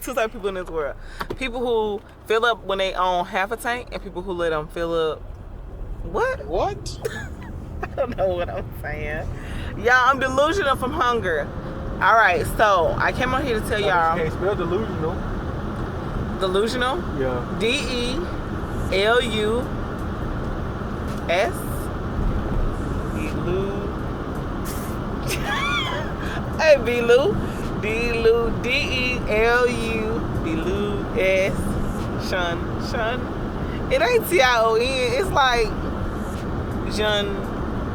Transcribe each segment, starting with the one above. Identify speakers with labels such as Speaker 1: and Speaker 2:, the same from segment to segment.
Speaker 1: two types of people in this world. People who fill up when they own half a tank and people who let them fill up. What? I don't know what I'm saying. Y'all, I'm delusional from hunger. All right, so I came on here to tell y'all.
Speaker 2: You can't spell delusional.
Speaker 1: Delusional?
Speaker 2: Yeah.
Speaker 1: D-E-L-U-S. Hey, B-Lou. D-Lou. D-E-L-U. D-Lou-S. Shun. It ain't T-I-O-N. It's like Jun.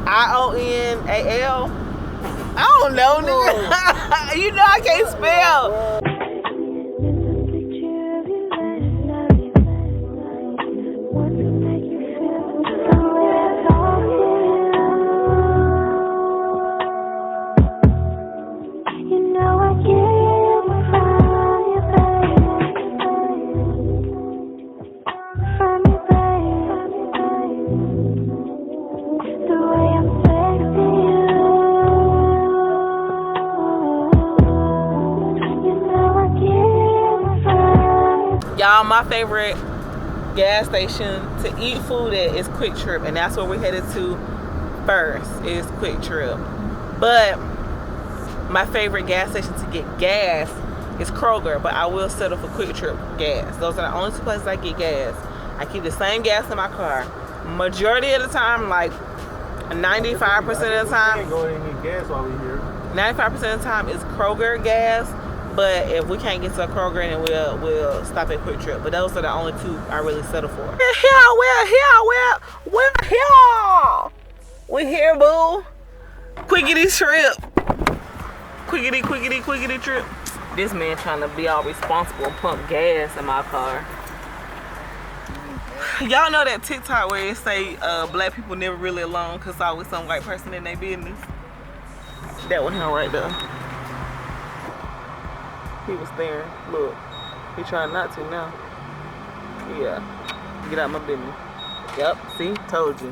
Speaker 1: I-O-N-A-L. I don't know, nigga. You know I can't spell. Y'all, my favorite gas station to eat food at is Quick Trip, and that's where we're headed to first is Quick Trip. But my favorite gas station to get gas is Kroger, but I will settle for Quick Trip gas. Those are the only two places I get gas. I keep the same gas in my car. Majority of the time, like 95% of the time.
Speaker 2: We can't go ahead and get gas while we're here.
Speaker 1: 95% of the time is Kroger gas. But if we can't get to a Kroger, then we'll stop at Quick Trip. But those are the only two I really settle for. We're here, boo. Quickity trip. Quickity trip. This man trying to be all responsible and pump gas in my car. Y'all know that TikTok where it say black people never really alone because always some white person in their business? That one him right there. He was staring. Look. He trying not to now. Yeah. Get out my business. Yep. See? Told you.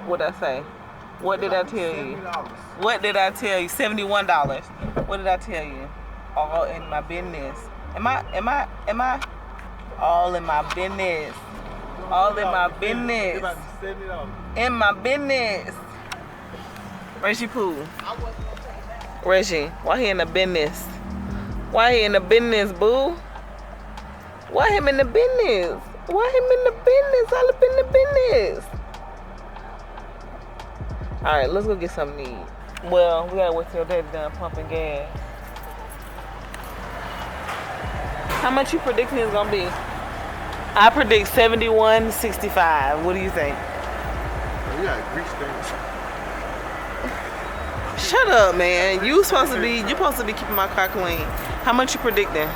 Speaker 1: What'd I say? What did I tell you? What did I tell you? $71. What did I tell you? All in my business. Am I? All in my business. All in my business. In my business. Reggie Pooh. Reggie, why he in the business? Why he in the business, boo? Why him in the business? Why him in the business? All up in the business. Alright, let's go get something to eat. Well, we gotta wait till they're done pumping gas. How much you predicting it's gonna be? I predict 71.65. What do you think?
Speaker 2: We got grease things.
Speaker 1: Shut up, man. You're supposed to be keeping my car clean. How much you predicting?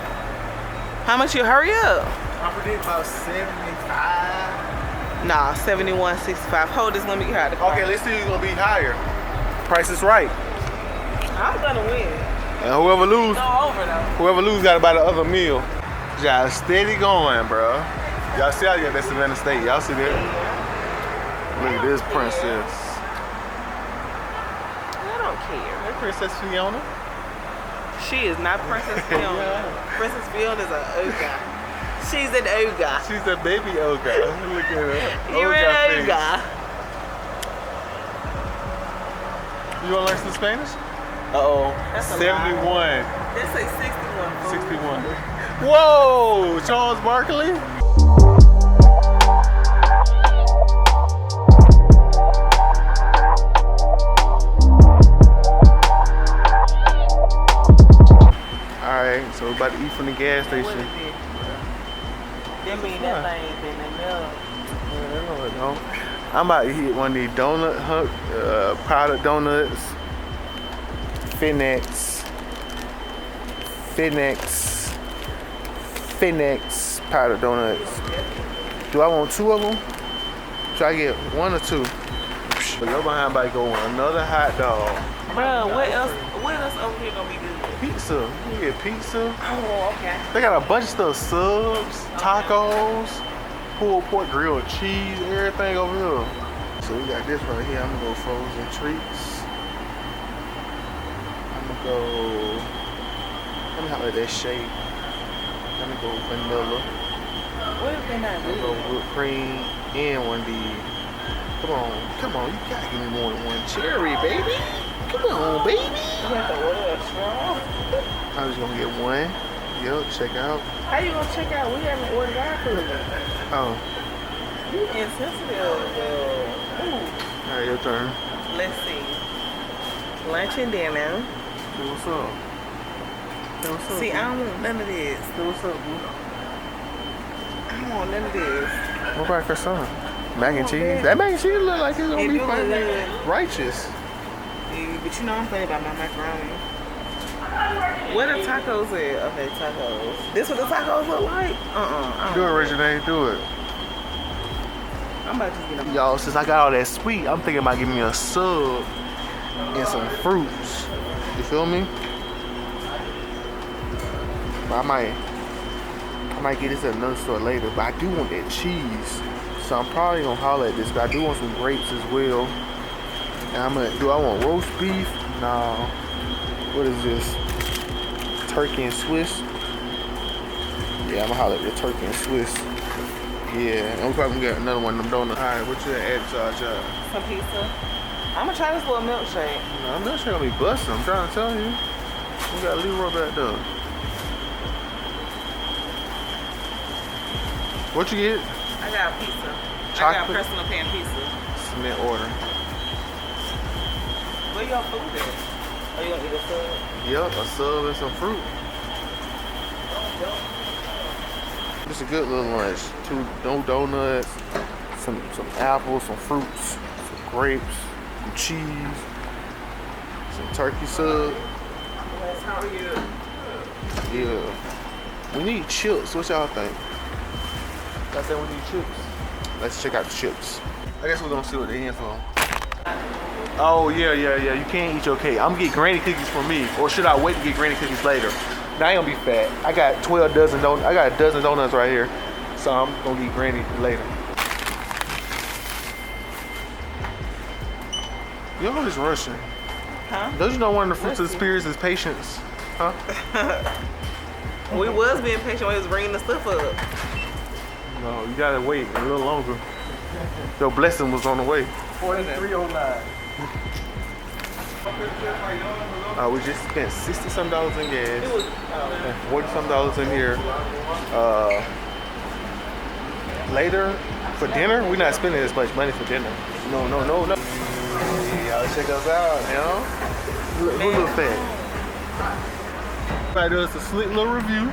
Speaker 1: How much you hurry up?
Speaker 2: I predict about 75.
Speaker 1: Nah, 71.65. Hold this, let me get out of the car.
Speaker 2: Okay, let's see who's gonna be higher. Price is right.
Speaker 1: I'm gonna win.
Speaker 2: And whoever lose,
Speaker 1: Go over though.
Speaker 2: got to buy the other meal. Y'all steady going, bro. Y'all see how you got that Savannah State? Y'all see that? Look at this princess.
Speaker 1: I don't care.
Speaker 2: Hey, Princess Fiona.
Speaker 1: She is not Princess Fiona.
Speaker 2: Yeah.
Speaker 1: Princess Fiona is an ogre. She's an ogre.
Speaker 2: She's a baby ogre. Look at her.
Speaker 1: You're an ogre.
Speaker 2: You want to learn some Spanish?
Speaker 1: Uh-oh. That's
Speaker 2: 71.
Speaker 1: They say 61.
Speaker 2: 61. Whoa! Charles Barkley? Alright, so we're about to eat from the gas station.
Speaker 1: What is it? That mean that thing been enough.
Speaker 2: I'm about to hit one of these powdered donuts. Finex powdered donuts. Do I want two of them? Should I get one or two? But go behind by go on another hot dog.
Speaker 1: Bro, what else over here gonna be good?
Speaker 2: Pizza. You get pizza.
Speaker 1: Oh, okay.
Speaker 2: They got a bunch of stuff, subs, tacos, pulled pork, grilled cheese, everything over here. So we got this right here. I'm gonna go frozen treats. I'm gonna go, let me holler at that shake. Let me go vanilla.
Speaker 1: What if they not
Speaker 2: I'm
Speaker 1: good?
Speaker 2: gonna go whipped cream and one of these. Come on, you gotta give me more than one cherry, baby. Come on, baby.
Speaker 1: You have to order a straw.
Speaker 2: I'm just gonna get one. Yep, check out.
Speaker 1: How you gonna check out? We haven't ordered our food.
Speaker 2: Oh,
Speaker 1: You insensitive. Ooh.
Speaker 2: alright, your turn.
Speaker 1: Let's see. Lunch and dinner.
Speaker 2: Say what's up. Say what's up.
Speaker 1: See,
Speaker 2: boo.
Speaker 1: I don't want none of this.
Speaker 2: Say what's up, boo.
Speaker 1: I don't want none of this.
Speaker 2: What about croissant? Mac and cheese? That mac and cheese look like it's gonna
Speaker 1: It
Speaker 2: be
Speaker 1: do look
Speaker 2: fine.
Speaker 1: good.
Speaker 2: Righteous.
Speaker 1: Yeah, but you know I'm funny about my macaroni. Where the tacos at? Okay, tacos. This what the tacos look like?
Speaker 2: Do it, Reggie. Do it.
Speaker 1: I'm about to get them.
Speaker 2: Y'all, since I got all that sweet, I'm thinking about giving me a sub and some fruits. You feel me? But I might get this at another store later, but I do want that cheese. So I'm probably gonna holler at this, but I do want some grapes as well. And do I want roast beef? No. What is this? Turkey and Swiss? Yeah, I'm gonna holler at the turkey and Swiss. Yeah, and we're probably gonna get another one of them donuts. Alright, what you add to our job?
Speaker 1: Some pizza. I'm gonna try this little milkshake.
Speaker 2: No, I'm not sure gonna be busting. I'm trying to tell you. We got Leroy back there. What you get?
Speaker 1: I got pizza. I
Speaker 2: Chocolate?
Speaker 1: got personal pan pizza.
Speaker 2: Submit order.
Speaker 1: Where your food at? Oh, you gonna eat a sub?
Speaker 2: Yep, a sub and some fruit. It's a good little lunch. No donuts, some apples, some fruits, some grapes, some cheese, some turkey sub.
Speaker 1: How are you?
Speaker 2: Yeah. We need chips. What y'all think? I said we need chips. Let's check out the chips. I guess we're gonna see what they're in for. Oh yeah. You can't eat your cake. I'm gonna get granny cookies for me, or should I wait to get granny cookies later? Now I ain't gonna be fat. I got 12 dozen donuts. I got a dozen donuts right here, so I'm gonna get granny later. You're always rushing.
Speaker 1: Huh?
Speaker 2: Don't you know one of the fruits of the spirit is patience? Huh?
Speaker 1: We was being patient when he was bringing the stuff up.
Speaker 2: No, you gotta wait a little longer. Your blessing was on the way.
Speaker 1: 4309.
Speaker 2: We just spent $60-some in gas.
Speaker 1: It was
Speaker 2: And $40-some in here. Later, for dinner, we're not spending as much money for dinner. No. Y'all check us out, you know? We're a little fat. Everybody does a slick little review.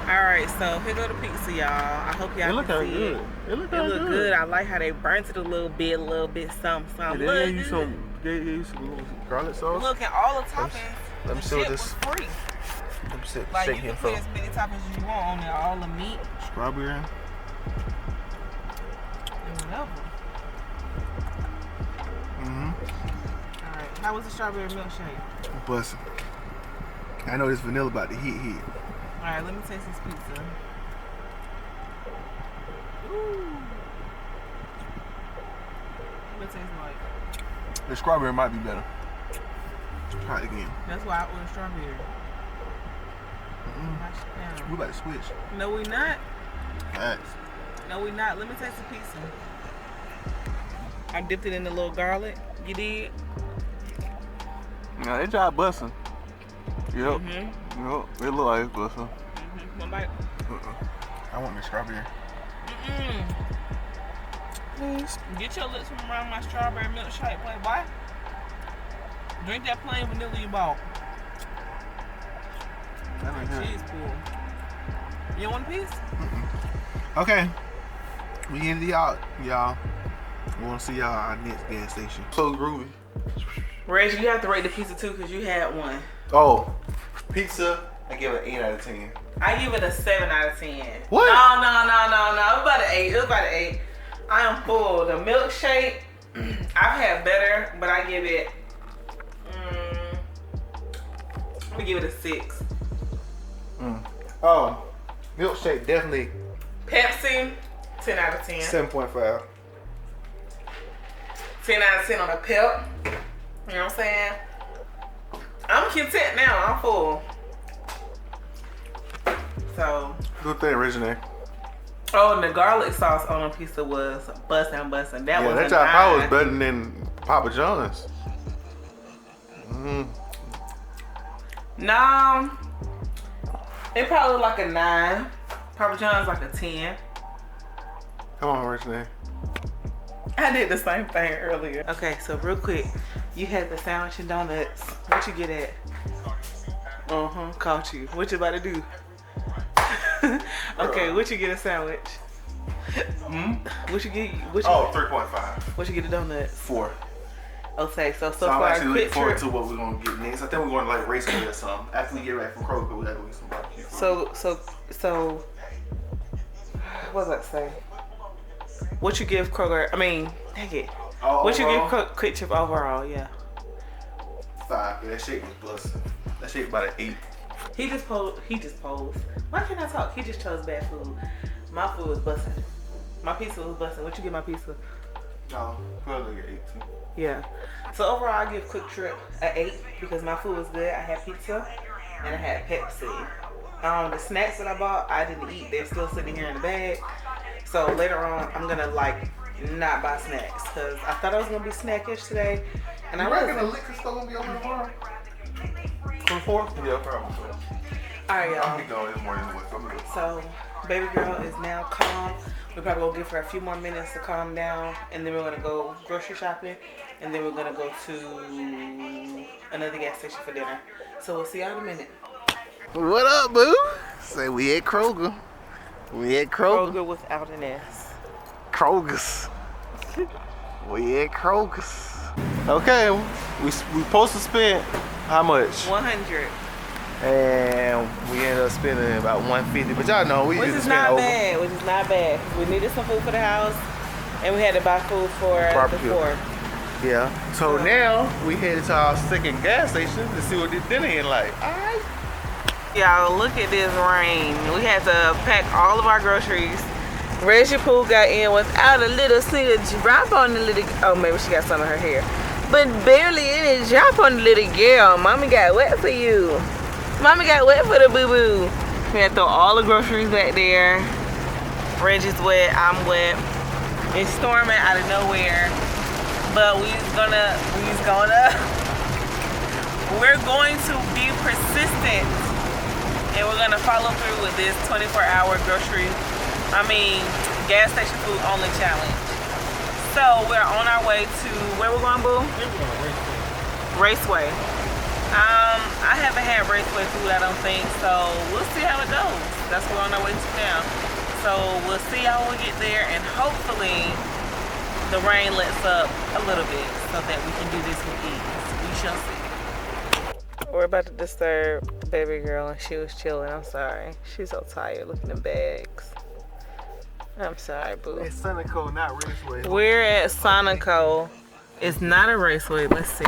Speaker 1: Alright, so here go the pizza, y'all. I hope y'all
Speaker 2: It look
Speaker 1: can
Speaker 2: kinda
Speaker 1: see
Speaker 2: good.
Speaker 1: it.
Speaker 2: It look
Speaker 1: It
Speaker 2: kinda
Speaker 1: look good. I like how they burnt it a little bit, something.
Speaker 2: They
Speaker 1: Look,
Speaker 2: gave you some little garlic sauce.
Speaker 1: look at all the toppings.
Speaker 2: Let me
Speaker 1: The
Speaker 2: see what
Speaker 1: shit
Speaker 2: this.
Speaker 1: was free.
Speaker 2: Let me see.
Speaker 1: Like,
Speaker 2: Shake
Speaker 1: you
Speaker 2: him
Speaker 1: can put
Speaker 2: for
Speaker 1: as many toppings as you want on there. All the meat
Speaker 2: strawberry.
Speaker 1: and whatever. Alright, how was the strawberry milkshake?
Speaker 2: Bussin'. I know this vanilla about to hit.
Speaker 1: Alright, let me taste this pizza. Ooh. What it taste like?
Speaker 2: The strawberry might be better. Try it again.
Speaker 1: That's why I ordered strawberry.
Speaker 2: We about to switch.
Speaker 1: No, we not.
Speaker 2: Facts.
Speaker 1: No, we not. Let me taste the pizza. I dipped it in the little garlic. You did?
Speaker 2: Now they job bussin'. Yep.
Speaker 1: Mm-hmm.
Speaker 2: Yep. It look like it's bussin'.
Speaker 1: Mm-hmm. One bite.
Speaker 2: I want the strawberry.
Speaker 1: Please. Get your lips from around my strawberry milkshake, playboy. Drink that plain vanilla you bought. Cheese pool. You want a piece?
Speaker 2: Okay. We ended the out, y'all. We want to see y'all at our next gas station. So groovy.
Speaker 1: Reggie, you have to rate the pizza too because you had one.
Speaker 2: Oh, pizza. I give it an 8 out of 10.
Speaker 1: I give it a 7 out of 10.
Speaker 2: What?
Speaker 1: No. It was about an 8. It was about an 8. I am full. The milkshake, I've had better, but I give it, I'm gonna give it a 6.
Speaker 2: Oh, milkshake definitely
Speaker 1: Pepsi, 10 out of 10.
Speaker 2: 7.5.
Speaker 1: 10 out of 10 on a pep. You know what I'm saying? I'm content now. I'm full. So.
Speaker 2: Good thing, Reggie.
Speaker 1: Oh, and the garlic sauce on a pizza was bustin'. That was
Speaker 2: that chop pie was better than Papa John's.
Speaker 1: No, it probably like a 9. Papa John's like a 10.
Speaker 2: Come on, Reggie.
Speaker 1: I did the same thing earlier. Okay, so real quick, you had the sandwich and donuts. What you get at? Caught you. What you about to do? Okay, what you get a sandwich? What you get?
Speaker 2: 3.5.
Speaker 1: What you get a donut?
Speaker 2: 4.
Speaker 1: Okay, so
Speaker 2: I'm
Speaker 1: far,
Speaker 2: actually looking forward
Speaker 1: trip.
Speaker 2: to what we're gonna get next. I think we're going to like Raceway or something. After we get back from Kroger, we gotta go get some barbecue.
Speaker 1: So, what was I say? What you give Kroger? I mean, dang it. What you give Quick Trip overall? Yeah.
Speaker 2: 5. That shit was busting. That shit about an 8.
Speaker 1: He just posed. Why can't I talk? He just chose bad food. My food was busting. My pizza was busting. What you give my pizza?
Speaker 2: No, probably like an 8 too.
Speaker 1: Yeah. So overall, I give Quick Trip an 8 because my food was good. I had pizza and I had Pepsi. The snacks that I bought, I didn't eat. They're still sitting here in the bag. So later on, I'm gonna like not buy snacks because I thought I was gonna be snackish today, and I
Speaker 2: reckon the liquor store gonna be open tomorrow? 24? Yeah, probably.
Speaker 1: All right, y'all.
Speaker 2: I'll be going in the morning anyway.
Speaker 1: So, baby girl is now calm. We're probably gonna give her a few more minutes to calm down, and then we're gonna go grocery shopping, and then we're gonna go to another gas station for dinner. So we'll see y'all in a minute.
Speaker 2: What up, boo? Say we at Kroger.
Speaker 1: Kroger without an S.
Speaker 2: Kroger's. We at Kroger's. Okay, we supposed to spend how much?
Speaker 1: 100.
Speaker 2: And we ended up spending about 150. But y'all know we
Speaker 1: Which
Speaker 2: just
Speaker 1: is
Speaker 2: spent
Speaker 1: not
Speaker 2: over.
Speaker 1: bad. Which is not bad. We needed some food for the house, and we had to buy food for
Speaker 2: Barbecue.
Speaker 1: the 4.
Speaker 2: Yeah. So now we headed to our second gas station to see what this dinner is like. Alright.
Speaker 1: Y'all, look at this rain. We had to pack all of our groceries. Reggie Pooh got in without a little single drop on the little. Oh, maybe she got some in her hair, but barely any drop on the little girl. Mommy got wet for you. Mommy got wet for the boo boo. We had to throw all the groceries back there. Reggie's wet. I'm wet. It's storming out of nowhere, but we're going to be persistent. And we're gonna follow through with this 24-hour gas station food only challenge. So we're on our way to, where we're going, boo? Raceway. I haven't had Raceway food, I don't think, so we'll see how it goes. That's what we're on our way to now. So we'll see y'all when we get there, and hopefully the rain lets up a little bit so that we can do this with ease. We shall see. We're about to disturb baby girl, and she was chilling. I'm sorry. She's so tired looking at bags. I'm sorry, boo.
Speaker 2: It's Sonico, not Raceway.
Speaker 1: We're at Sonico. It's not a Raceway. Let's see.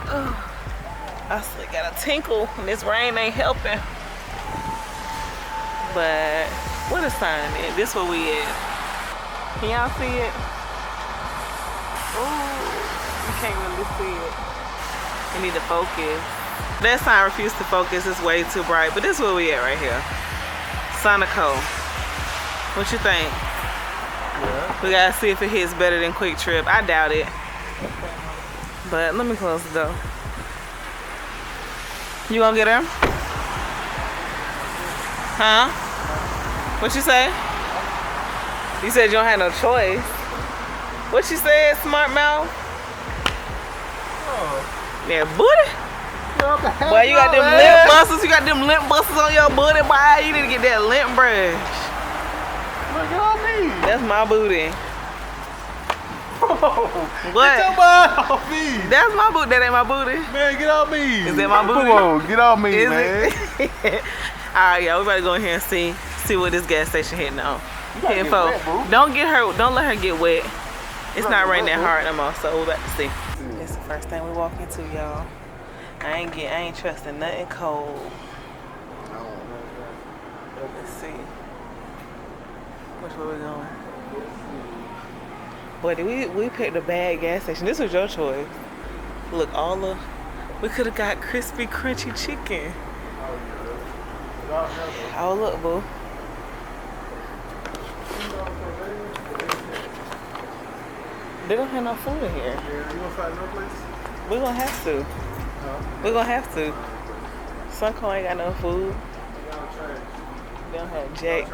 Speaker 1: Oh, I still got a tinkle, and this rain ain't helping. But what a sign is. This where we at. Can y'all see it? Oh, you can't really see it. You need to focus. That sign refused to focus. It's way too bright. But this is where we at right here. Sonico. What you think? Yeah. We gotta see if it hits better than Quick Trip. I doubt it. But let me close the door. You gonna get her? Huh? What you say? You said you don't have no choice. What you said, smart mouth?
Speaker 2: Oh.
Speaker 1: Yeah, booty. Boy, you got them lip busters. You got them lip busters on your booty, boy. You need to get that lint brush.
Speaker 2: Look at me.
Speaker 1: That's my booty.
Speaker 2: Oh,
Speaker 1: What?
Speaker 2: Get your butt off me.
Speaker 1: That's my booty. That ain't my booty.
Speaker 2: Man, get off me.
Speaker 1: Is that my booty?
Speaker 2: Come on, get off me,
Speaker 1: Is
Speaker 2: man.
Speaker 1: it? Alright, y'all. We better go in here and see what this gas station hitting on. Hitting for. Don't let her get wet. It's not raining that hard no more, so we're about to see. It's the first thing we walk into, y'all. I ain't trusting nothing cold. Let's see. Which way we going? Boy, did we picked a bad gas station. This was your choice. Look, we could have got crispy, crunchy chicken. Oh, look, boo. They don't have no food in here.
Speaker 2: Yeah, you gonna find no place?
Speaker 1: We're gonna have to.
Speaker 2: Huh?
Speaker 1: We're gonna have to. Sunco ain't got no food. They don't have Jack.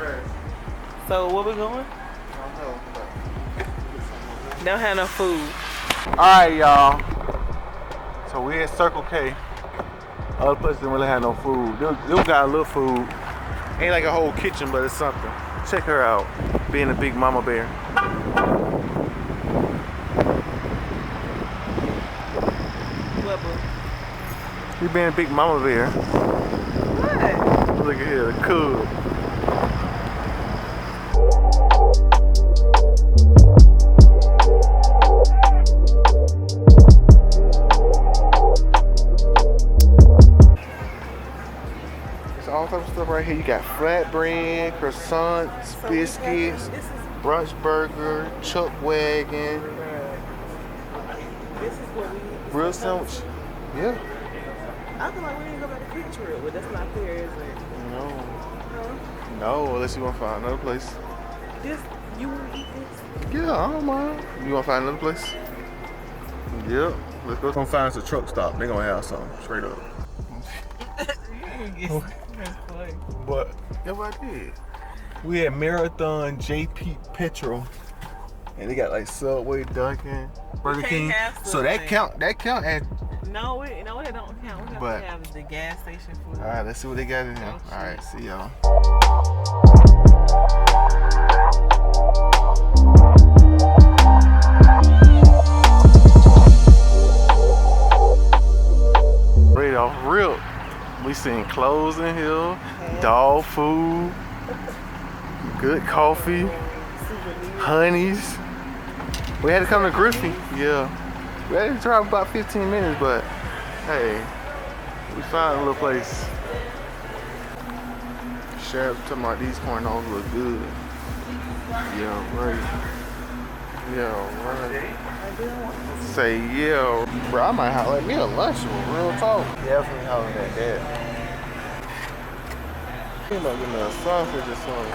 Speaker 1: So where we going? They don't have no food.
Speaker 2: Alright, y'all. So we at Circle K. Other places didn't really have no food. They got a little food. Ain't like a whole kitchen, but it's something. Check her out, being a big mama bear.
Speaker 1: What, boo?
Speaker 2: You being a big mama bear.
Speaker 1: What?
Speaker 2: Look at here, the cub. All types of stuff right here. You got flatbread, croissants, biscuits, brunch burger, chuck wagon,
Speaker 1: This is what we
Speaker 2: real sandwich. Yeah.
Speaker 1: I feel like we didn't go back to Quick Trip, but that's not fair, is it?
Speaker 2: No.
Speaker 1: Huh?
Speaker 2: No, unless you want to find another place.
Speaker 1: This, you want to eat this?
Speaker 2: Yeah, I don't mind. You want to find another place? Yep. Let's go. Gonna find us a truck stop. They gonna have something straight up. But yeah, what I did. We had Marathon J.P.Petro, and they got like Subway, Dunkin', Burger King. So that count as.
Speaker 1: No, it don't count. We
Speaker 2: But-
Speaker 1: have to have the gas station food.
Speaker 2: All right, let's see what they got in here.
Speaker 1: Oh,
Speaker 2: All right, see y'all. Right off rip. We seen clothes in here, dog food, good coffee, honeys. We had to come to Griffey, yeah. We had to drive about 15 minutes, but hey, we found a little place. Sheriff talking about these cornrows look good. Yeah, right. Yeah, right. Say yeah, bro. I might holler at me a lunchroom, real talk. Definitely hollering at that. You might get me a sausage or something.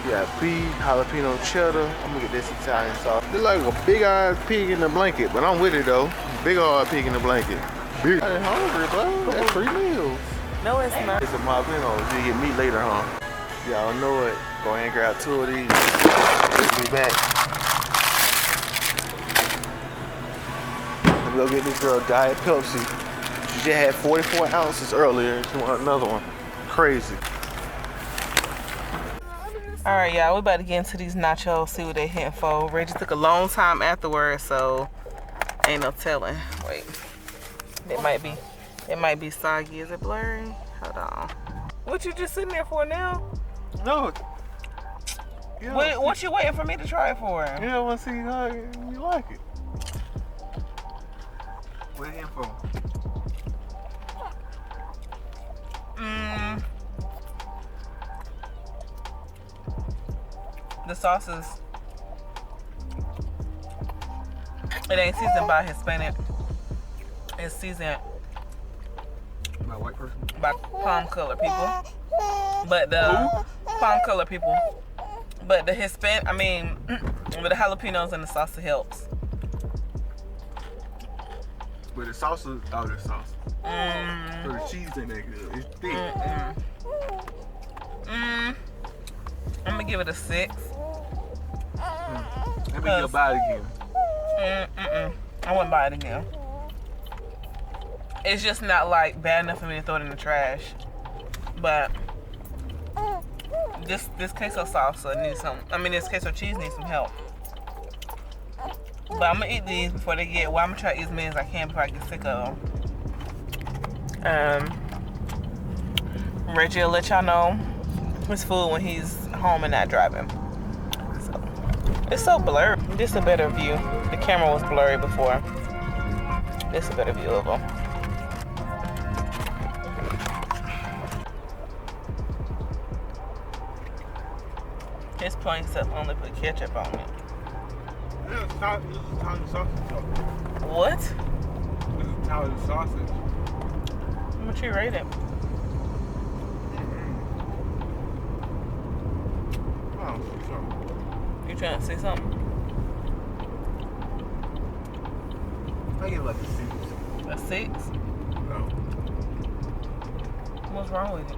Speaker 2: Yeah, beef, jalapeno cheddar. I'm gonna get this Italian sauce. It's like a big ass pig in the blanket, but I'm with it though. Big old pig in the blanket. Big. I ain't hungry, bro. That's 3 meals.
Speaker 1: No, it's not.
Speaker 2: It's a jalapeno. You get meat later, huh? Y'all know it. Go ahead and grab 2 of these. We'll be back. Let me go get this girl Diet Pepsi. She just had 44 ounces earlier. She want another one. Crazy.
Speaker 1: All right, y'all. We about to get into these nachos. See what they hitting for. Reggie took a long time afterwards, so ain't no telling. Wait, it might be soggy. Is it blurry? Hold on. What you just sitting there for now?
Speaker 2: No. Yeah,
Speaker 1: What you waiting for me to try it for?
Speaker 2: Yeah, I want to see how you like it. What are you in for?
Speaker 1: The sauces. It ain't seasoned by Hispanic. It's seasoned
Speaker 2: My white person?
Speaker 1: by palm color people. But the palm color people. But the with the jalapenos and the salsa helps.
Speaker 2: But the sauce is all the sauce. So the cheese ain't that good. It's thick.
Speaker 1: I'm gonna give it a 6.
Speaker 2: Let me go buy it again.
Speaker 1: I wouldn't buy it again. It's just not like bad enough for me to throw it in the trash. But this queso salsa needs some. This queso cheese needs some help. But I'm gonna eat these before they get. Well, I'm gonna try to eat as many as I can before I get sick of them. Reggie will let y'all know his food when he's home and not driving. So it's so blurry. This is a better view. The camera was blurry before. This is a better view of them. His plain stuff only put ketchup on it.
Speaker 2: Yeah, this is Italian sausage.
Speaker 1: What?
Speaker 2: This is Italian sausage.
Speaker 1: How much you rate it?
Speaker 2: something.
Speaker 1: You trying to say something?
Speaker 2: I give it like a 6.
Speaker 1: A 6?
Speaker 2: No.
Speaker 1: What's wrong with it?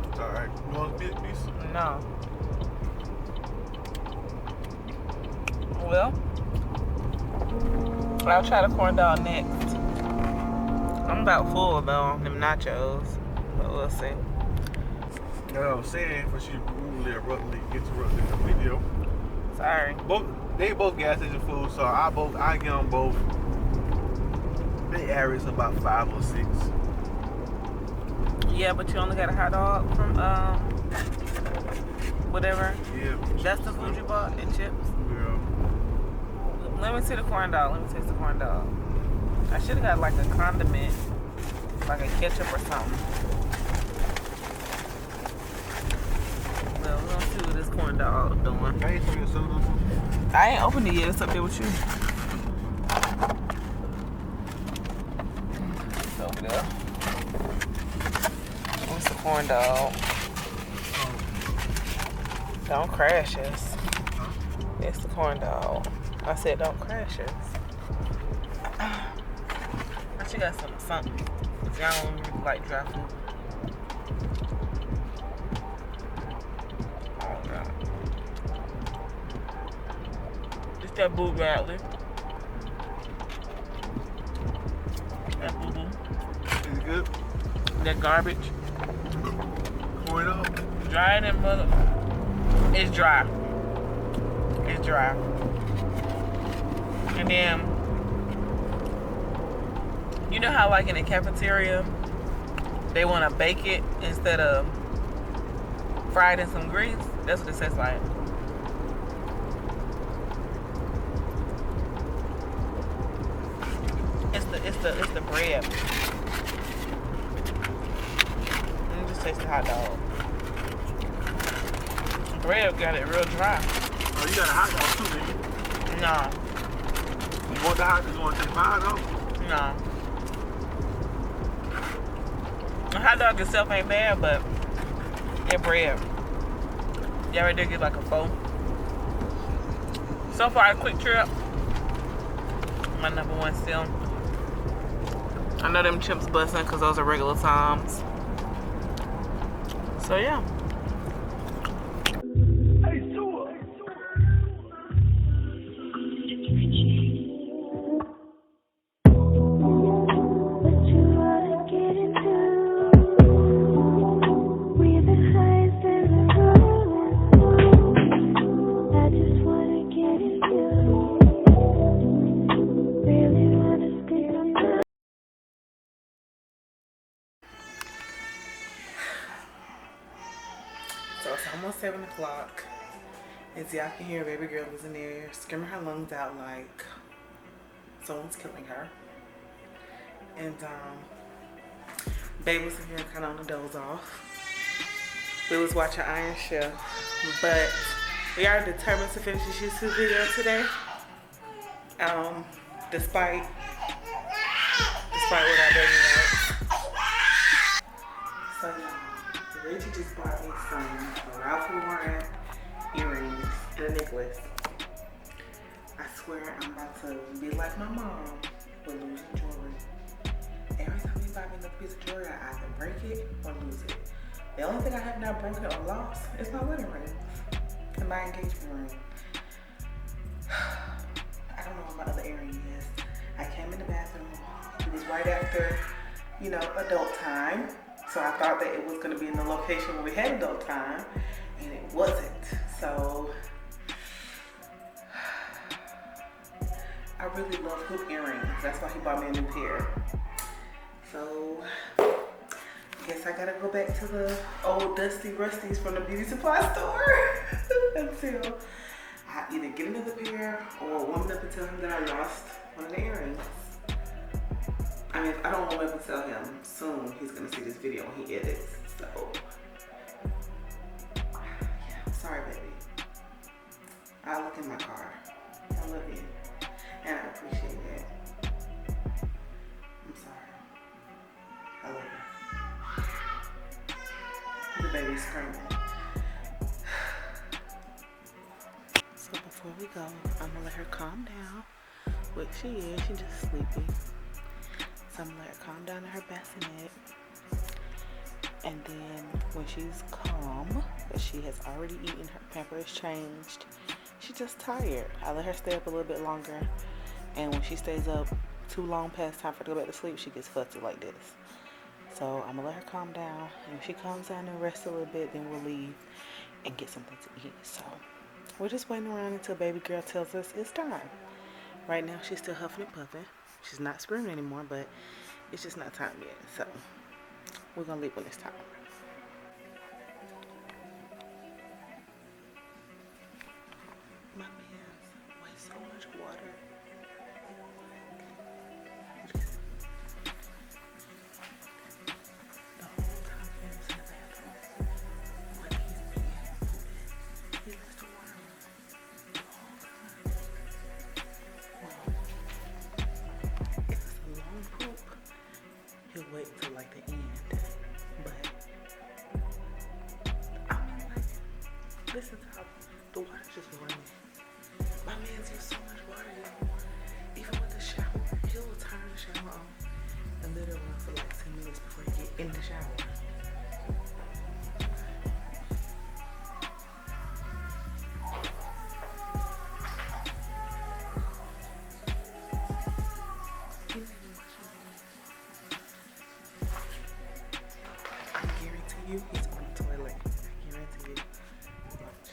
Speaker 2: It's alright. You want a big piece?
Speaker 1: No. Well, I'll try the corn dog next. I'm about full though on them nachos, but we'll see.
Speaker 2: That's what I was saying, for she rudely abruptly interrupted the video.
Speaker 1: Sorry.
Speaker 2: They both gas station food, so I get on both. They average about 5 or 6.
Speaker 1: Yeah, but you only got a hot dog from whatever.
Speaker 2: Yeah.
Speaker 1: That's the food you bought and chips.
Speaker 2: Yeah.
Speaker 1: Let me see the corn dog. Let me taste the corn dog. I should have got like a condiment, like a ketchup or something. Well, we're gonna see what this corn dog is doing.
Speaker 2: I ain't talking soda.
Speaker 1: I ain't opened it yet. It's up there with you. It's over there. What's the corn dog? Don't crash us. It's the corn dog. I said don't crash us. But you got something. Cause y'all don't really like dry food. Oh God. It's that boo Bradley. That boo boo.
Speaker 2: Is it good?
Speaker 1: That garbage.
Speaker 2: Pour it up.
Speaker 1: Dry and mother. It's dry. It's dry. And then, you know how like in the cafeteria, they want to bake it instead of fried in some grease? That's what it tastes like. It's the bread. Let me just taste the hot dog. Bread got it real dry.
Speaker 2: Oh, you got a hot dog too, nigga.
Speaker 1: No.
Speaker 2: You want the hot dog? You want to take my hot dog?
Speaker 1: No. The hot dog itself ain't bad, but that bread. Y'all ready to get like a 4? So far, a quick trip. My number 1 still. I know them chips busting because those are regular times. So yeah. So it's almost 7 o'clock. As y'all can hear, baby girl is in there screaming her lungs out like someone's killing her. And babe was in here kind of on the doze off. We was watching Iron Chef, but we are determined to finish this YouTube video today. Despite what our baby wants. So yeah, Reggie just bought me some Ralph Lauren earrings and a necklace. I swear I'm about to be like my mom with losing jewelry. Every time you buy me a piece of jewelry, I either break it or lose it. The only thing I have not broken or lost is my wedding ring and my engagement ring. I don't know what my other earring is. I came in the bathroom. It was right after, you know, adult time. So I thought that it was going to be in the location where we had adult time, and it wasn't. So I really love hoop earrings. That's why he bought me a new pair. So I guess I gotta go back to the old dusty rusties from the beauty supply store until I either get another pair or warm up and tell him that I lost one of the earrings. I mean, if I don't warm up and tell him soon, he's gonna see this video when he edits. So yeah, I'm sorry, baby. I'll look in my car. I love you, and I appreciate it. I'm sorry. I love you. The baby's screaming. before we go, I'm gonna let her calm down. What she is, she just sleepy. So I'm gonna let her calm down in her bassinet. And then when she's calm, but she has already eaten, her pamper is changed, she's just tired. I let her stay up a little bit longer. And when she stays up too long past time for her to go back to sleep, she gets fussy like this. So I'm gonna let her calm down. And when she calms down and rests a little bit, then we'll leave and get something to eat. So we're just waiting around until baby girl tells us it's time. Right now she's still huffing and puffing. She's not screaming anymore, but it's just not time yet. So we're gonna leave when it's time. My man's waste so much water. The whole time he was in the bathroom, when he's being he lets the water on the whole time. Well, if it's a long poop, he'll wait till like the end. But I mean, like, listen to how the water's just running. My man's used so much water, y'all. Even with the shower, he'll turn the shower on and let it run for like 10 minutes before you get in the shower. I guarantee you he's on the toilet. I guarantee you. Watch.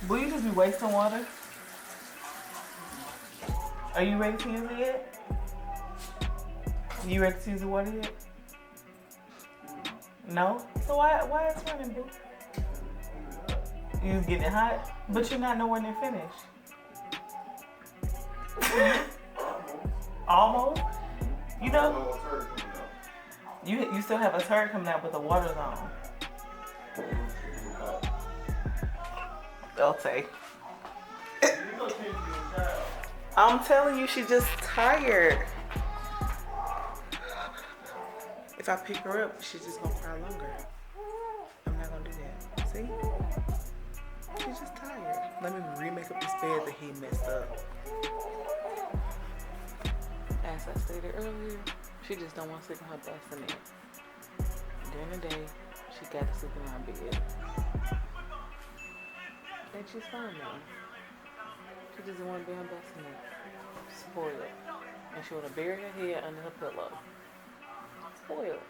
Speaker 1: Will you just be wasting water? Are you ready to use it yet? You ready to use the water yet? No? So why it's running, boo? You getting it hot? But you're not nowhere near finished. Almost? You know? You still have a turd coming out, but the water's on. Okay. I'm telling you, she's just tired. If I pick her up, she's just gonna cry longer. I'm not gonna do that. See? She's just tired. Let me remake up this bed that he messed up. As I stated earlier, she just don't want to sleep in her bassinet. During the day, she got to sleep in her bed. And she's fine now. She doesn't want to be in her bassinet. Spoiled. And she want to bury her head under her pillow. Spoiled.